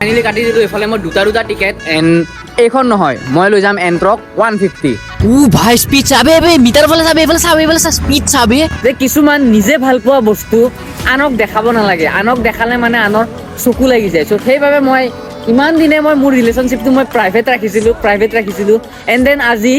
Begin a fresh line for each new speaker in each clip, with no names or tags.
Finally কাটি দিলোঁ এইফালে মই দুটা টিকেট এণ্ড এইখন নহয় মই লৈ যাম এণ্ট্ৰক 150
ভাই স্পীড চাবে মিটাৰ ফালে চাবে এইফালে চা স্পীড চাবে
যে কিছুমান নিজে ভাল পোৱা বস্তু আনক দেখাব নালাগে আনক দেখালে মানে আনৰ চকু লাগি যায় চ' সেইবাবে মই ইমান দিনে মই মোৰ ৰিলেশ্যনশ্বিপটো মই প্ৰাইভেট ৰাখিছিলোঁ এণ্ড দেন আজি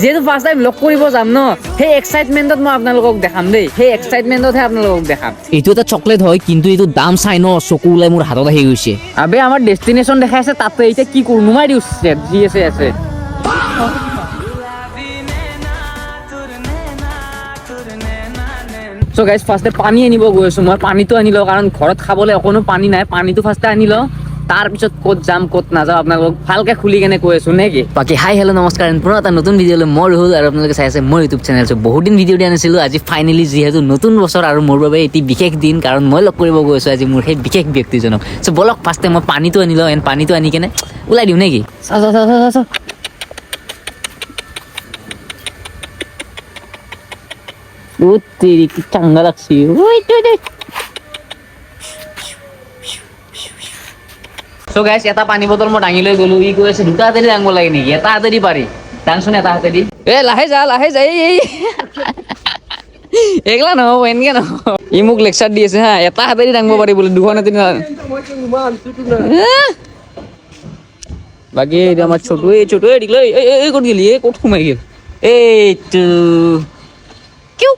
যিহেতু ফাৰ্ষ্ট টাইম লগ কৰিব যাম ন সেই এক্সাইটমেণ্টত মই আপোনালোকক দেখাম দেই সেই এক্সাইটমেণ্টতহে আপোনালোকক দেখাম
এইটো এটা চকলেট হয় কিন্তু এইটো দাম চাই ন চকু ওলাই মোৰ হাতত আহি গৈছে
আবে আমাৰ ডেষ্টিনেশ্যন দেখাই আছে তাতে এতিয়া কি কৰোঁ নুমাই দিওঁ যি আছে চ' গাইজ ফাৰ্ষ্টে পানী আনিব গৈ আছোঁ মই পানীটো আনি লওঁ কাৰণ ঘৰত খাবলৈ অকণো পানী নাই পানীটো ফাৰ্ষ্টে আনি লওঁ তাৰপিছত ক'ত যাম ক'ত নাযাওঁ আপোনালোকক ভালকে খুলি কেনে কৈ আছোঁ নে কি
বাকী হাই হেল্ল' নমস্কাৰ পুনৰ এটা নতুন ভিডিঅ'লৈ মই ৰহুল আৰু আপোনালোকে চাই আছে মোৰ ইউটিউব চেনেল চ' বহুত দিন ভিডিঅ' দিয়া নাছিলোঁ আজি ফাইনেলি যিহেতু নতুন বছৰ আৰু মোৰ বাবে এটি বিশেষ দিন কাৰণ মই লগ কৰিব গৈ আছোঁ আজি মোৰ সেই বিশেষ ব্যক্তিজনক চ' বলক ফাৰ্ষ্টে মই পানীটো আনি লওঁ এণ্ড পানীটো আনি কেনে ওলাই দিওঁ নেকি
কি চাংগা লাগছি চ' গাইজ এটা পানী বটল মই দাঙি লৈ গ'লো ই কৈ আছে দুটা হাতেদি দাঙিব লাগে নেকি এটা হাতেদি পাৰি দাংচোন এটা হাতেদি লাহে যা এই এইগিলা নহ'ব এনেকে নহ'ব ই মোক লেকচাৰ দি আছে হা এটা হাতেদি দাঙিব পাৰি বোলে দুখন হাতেদি বাকী এইটো আমাৰ ছোটুৱে দিলে এই ক'ত গেলি এই ক'ত সোমাই গেল এইটো কিউ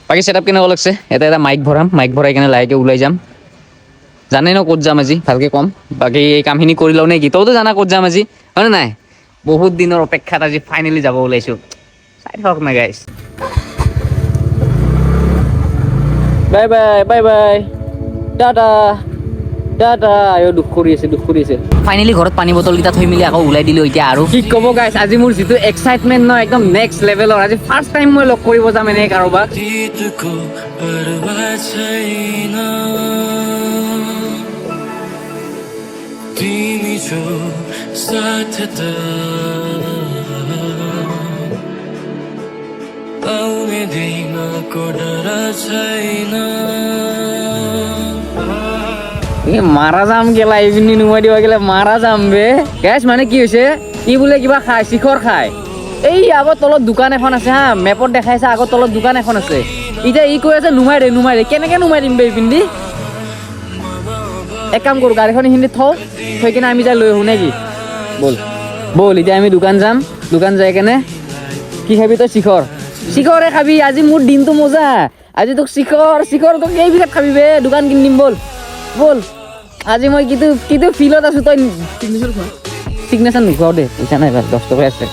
বাকী ছেটআপ কেনেকুৱা লাগছে এটা মাইক ভৰাই কেনে লাহেকৈ ওলাই যাম জানে ন ক'ত যাম আজি ভালকৈ ক'ম বাকী এই কামখিনি কৰি লওঁ নেকি তইতো জানা ক'ত যাম আজি হয়নে নাই বহুত দিনৰ অপেক্ষাত আজি ফাইনেলি যাব ওলাইছোঁ চাই থাকক না গাইছ বাই টাটা দুখ কৰি আছে
ফাইনেলি ঘৰত পানী বটলকেইটা থৈ মেলি আকৌ ওলাই দিলোঁ এতিয়া আৰু
কি ক'ব গাইছ আজি মোৰ যিটো এক্সাইটমেণ্ট ন একদম নেক্সট লেভেলৰ আজি ফাৰ্ষ্ট টাইম মই লগ কৰিব যাম এনে কাৰোবাক মাৰা যাম গেলা এইপিনি নুমাই দিব গেলে মাৰা যাম বে গেছ মানে কি হৈছে ই বোলে কিবা খায় শিখৰ খায় এই আগত তলত দোকান এখন আছে হা মেপত দেখাইছে আগত তলত দোকান এখন আছে এতিয়া ই কৈ আছে নুমাই দে কেনেকে নুমাই দিম বে এইপিনি এক কাম কৰোঁ গাড়ীখন এইখিনি থৈ কিনে আমি যাই লৈ আহোঁ নেকি ব'ল এতিয়া আমি দোকান যাই কেনে কি খাবি তই শিখৰে খাবি আজি মোৰ দিনটো মজা আজি তোক শিখৰ তোক এই বিঘাত খাবি বে দোকান কিনি দিম ব'ল আজি মই কিটো ফিলত আছোঁ তই চিগনেচাৰ নোখোৱাও দে পইচা নাই ভাল 10 টকা আছে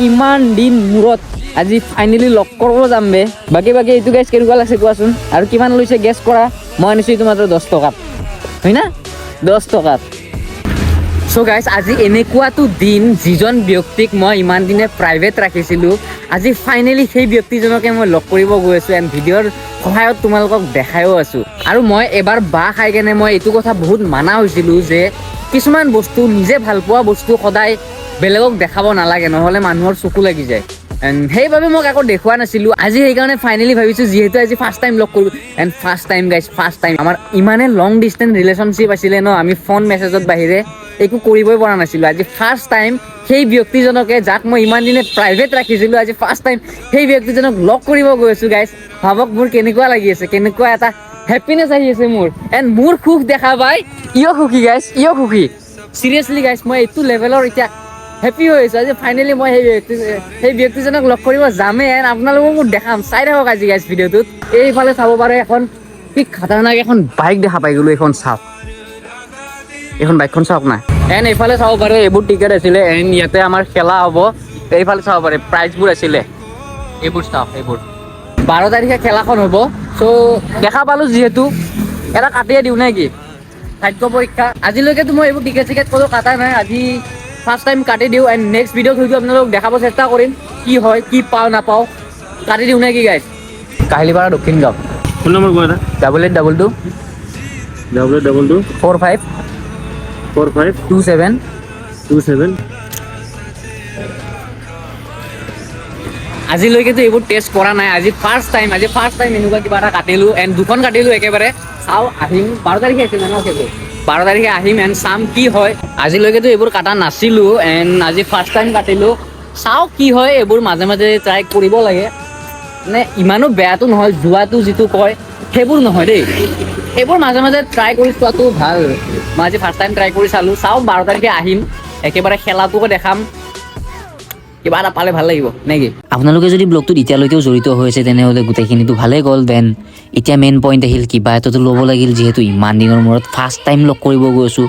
ইমান দিন মূৰত আজি ফাইনেলি লগ কৰিব যাম বে বাকী এইটো গেছ কেনেকুৱা লাগছে কোৱাচোন আৰু কিমান লৈছে গেছ কৰা মই আনিছোঁ এইটো মাত্ৰ 10 টকাত হয় না 10 টকাত চ' গাইজ আজি এনেকুৱাটো দিন যিজন ব্যক্তিক মই ইমান দিনে প্ৰাইভেট ৰাখিছিলোঁ আজি ফাইনেলি সেই ব্যক্তিজনকে মই লগ কৰিব গৈ আছোঁ এণ্ড ভিডিঅ'ৰ সহায়ত তোমালোকক দেখায়ো আছোঁ আৰু মই এবাৰ খাই কেনে মই এইটো কথা বহুত মানা হৈছিলোঁ যে কিছুমান বস্তু নিজে ভাল পোৱা বস্তু সদায় বেলেগক দেখাব নালাগে নহ'লে মানুহৰ চকু লাগি যায় এণ্ড সেইবাবে মই আকৌ দেখুওৱা নাছিলোঁ আজি সেইকাৰণে ফাইনেলি ভাবিছোঁ যিহেতু আজি ফাৰ্ষ্ট টাইম লগ কৰোঁ এণ্ড ফাৰ্ষ্ট টাইম আমাৰ ইমানে লং ডিষ্টেঞ্চ ৰিলেশ্যনশ্বিপ আছিলে ন আমি ফোন মেছেজত বাহিৰে একো কৰিবই পৰা নাছিলোঁ আজি ফাৰ্ষ্ট টাইম সেই ব্যক্তিজনকে যাক মই ইমান দিনে প্ৰাইভেট ৰাখিছিলোঁ আজি ফাৰ্ষ্ট টাইম সেই ব্যক্তিজনক লগ কৰিব গৈ আছোঁ গাইজ ভাবক মোৰ কেনেকুৱা লাগি আছে কেনেকুৱা এটা হেপিনেছ আহি আছে মোৰ এণ্ড মোৰ সুখ দেখা পাই ইয়ো সুখী চিৰিয়াছলি গাইজ মই এইটো লেভেলৰ এতিয়া হেপী হৈ আছোঁ আজি ফাইনেলি মই সেই ব্যক্তিজনক লগ কৰিব যামেই এণ্ড আপোনালোকক মোক দেখাম চাই থাকক আজি গাইজ ভিডিঅ'টোত এইফালে চাব পাৰে এখন কি খাতাৰনাক এখন বাইক দেখা পাই গ'লোঁ এইখন বাইকখন চাওক না এণ্ড এইফালে চাব পাৰে এইবোৰ টিকেট আছিলে এণ্ড ইয়াতে আমাৰ খেলা হ'ব এইফালে চাব পাৰে প্ৰাইজবোৰ আছিলে এইবোৰ 12 তাৰিখে খেলাখন হ'ব চ' দেখা পালোঁ যিহেতু এটা কাটিয়ে দিওঁ নে কি ভাগ্য পৰীক্ষা আজিলৈকেতো মই এইবোৰ টিকেট কোনো কাটা নাই আজি ফাৰ্ষ্ট টাইম কাটি দিওঁ এণ্ড নেক্সট ভিডিঅ'ত হয়তো আপোনালোকক দেখাব চেষ্টা কৰিম কি হয় কি পাওঁ নাপাওঁ কাটি দিওঁ নে কি গাইজ কাহিলীপাৰা দক্ষিণ গাঁও ফোন নম্বৰ কোৱা 8822 4527 আজিলৈকেতো এইবোৰ টেষ্ট কৰা নাই আজি ফাৰ্ষ্ট টাইম এনেকুৱা কিবা এটা কাটিলোঁ এণ্ড দুখন কাটিলোঁ একেবাৰে চ' চাওঁ আহিম 12 তাৰিখে আছিল ন সেইটো 12 তাৰিখে আহিম এণ্ড চাম কি হয় আজিলৈকেতো এইবোৰ কাটা নাছিলোঁ এণ্ড আজি ফাৰ্ষ্ট টাইম কাটিলোঁ চাওঁ কি হয় এইবোৰ মাজে মাজে ট্ৰাই কৰিব লাগে মানে ইমানো বেয়াটো নহয় যোৱাটো যিটো কয় সেইবোৰ নহয় দেই সেইবোৰ মাজে মাজে ট্ৰাই কৰি চোৱাটো ভাল মই আজি ফাৰ্ষ্ট টাইম ট্ৰাই কৰি চালোঁ চাওঁ 12 তাৰিখে আহিম একেবাৰে খেলাটোকো দেখাম কিবা এটা পালে ভাল লাগিব নেকি
আপোনালোকে যদি ব্লগটোত এতিয়ালৈকেও জড়িত হৈছে তেনেহ'লে গোটেইখিনিতো ভালেই গ'ল দেন এতিয়া মেইন পইণ্ট আহিল কিবা এটাতো ল'ব লাগিল যিহেতু ইমান দিনৰ মূৰত ফাৰ্ষ্ট টাইম লগ কৰিব গৈছোঁ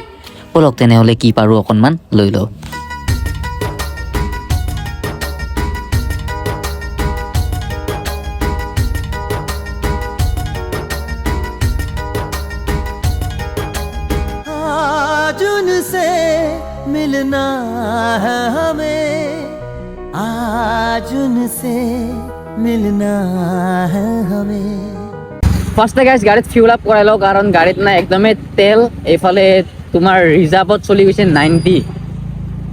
ব'লক তেনেহ'লে কি পাৰোঁ অকণমান লৈ লওঁ
आज उनसे मिलना है हमें आज उनसे मिलना है हमें
ফাৰ্ষ্টে গাইজ গাড়ীত ফিউল আপ কৰাই লওঁ কাৰণ গাড়ীত নাই একদমেই তেল এইফালে তোমাৰ ৰিজাৰ্ভত চলি গৈছে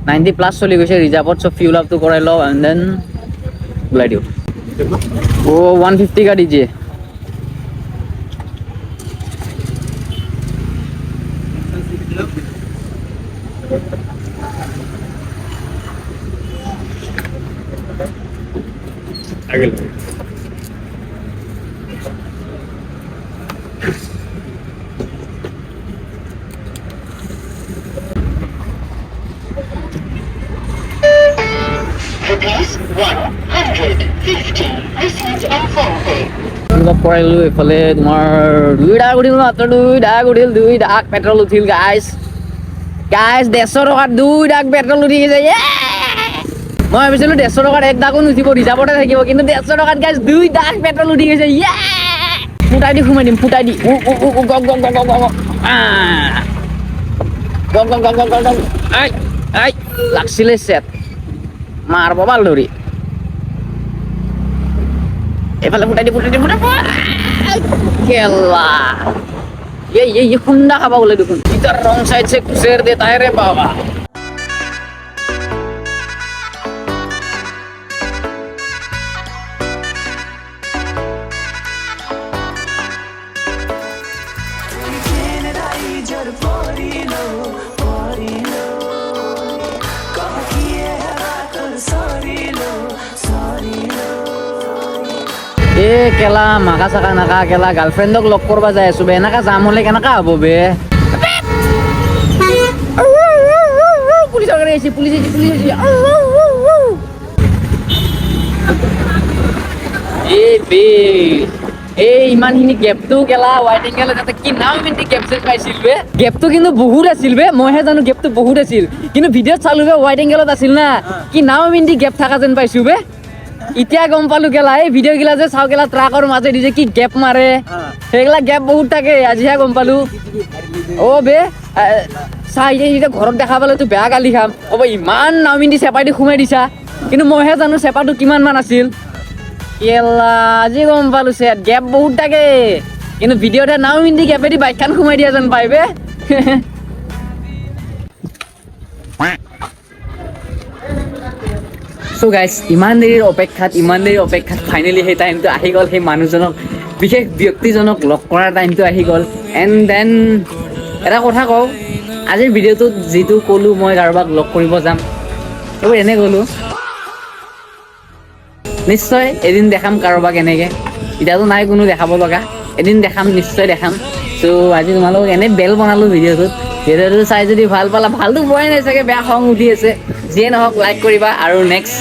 90 প্লাছ চলি গৈছে ৰিজাৰ্ভত চ' ফিউল আপটো কৰাই লওঁ এণ্ড দেন ওলাই দিওঁ 150 কা দিজিয়ে
Rupees 150 received on phone pay.
কৰাইলোঁ এইফালে তোমাৰ 2 ডাক উঠিল মাত্ৰ 2 ডাক পেট্ৰল উঠিল গাইজ 150 টকাত 2 ডাক পেট্ৰল উঠি গৈছে মই ভাবিছিলোঁ 150 টকাত 1 ডাকো নুঠিব ৰিজাৰ্ভতে থাকিব কিন্তু 150 টকাত গাইজ 2 ডাক পেট্ৰল উঠি গৈছে ফুটাই দি সোমাই দিম ফুটাই দি লাগছিলে চেট মাৰব ভাল ধৰি এইফালে ফুটাই দি কেলা ये খুন্দা খাবা বলে দেখুন ইতার রং সাইড সে কুসের দেতা है रे बाबा এ কেলা মাকা চাকা নাকা কেলা গাৰ্লফ্ৰেণ্ডক লগ কৰবা যাই আছো বে এনেকা যাম হলে কেনেকা হ'ব বে পুলিচৰ গাড়ী আহিছে পুলিচ এই ইমানখিনি গেপটো কেলা ৱাইট এংগেল তাতে কি নাম ইমানটি গেপ চেপ পাইছিল বে গেপটো কিন্তু বহুত আছিল বে মইহে জানো গেপটো বহুত আছিল কিন্তু ভিডিঅ'ত চালো বে ৱাইট এংগেলত আছিল না কি নাম ইমানটি গেপ থকা যেন পাইছো বে এতিয়া গম পালো কেলা এই ভিডিঅ' গিলা যে চাওঁ কেলা ট্ৰাকৰ মাজে দিছে কি গেপ মাৰে সেইগিলা গেপ বহুত থাকে আজিহে গম পালো অ' বে চাই এতিয়া ঘৰত দেখা পালেতো বেয়া গালি খাম অ' ইমান নাওমিন্দি চেপাই দি সোমাই দিছা কিন্তু মইহে জানো চেপাটো কিমান মান আছিল কেলা আজি গম পালো চেট গেপ বহুত থাকে কিন্তু ভিডিঅ'তে নাওমিন্দি গেপেদি বাইকখন সোমাই দিয়া যেন পাই বে চ' গাইজ ইমান দেৰিৰ অপেক্ষাত ফাইনেলি সেই টাইমটো আহি গ'ল সেই মানুহজনক বিশেষ ব্যক্তিজনক লগ কৰাৰ টাইমটো আহি গ'ল এণ্ড দেন এটা কথা কওঁ আজিৰ ভিডিঅ'টোত যিটো ক'লোঁ মই কাৰোবাক লগ কৰিব যাম এইবোৰ এনে ক'লোঁ নিশ্চয় এদিন দেখাম কাৰোবাক এনেকৈ এতিয়াতো নাই কোনো দেখাব লগা এদিন দেখাম নিশ্চয় দেখাম চ' আজি তোমালোকক এনেই বেল বনালোঁ ভিডিঅ'টো চাই যদি ভাল পালা ভালটো পোৱাই নাই চাগে বেয়া খং উঠি আছে যিয়ে নহওক লাইক কৰিবা আৰু নেক্সট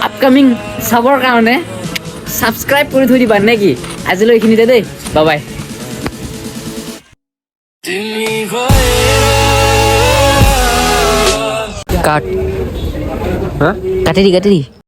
আপকামিং চাবৰ কাৰণে ছাবস্ক্ৰাইব কৰি থৈ দিবা নে কি আজিলৈ এইখিনিতে দেই বাই
কাট কাটি দি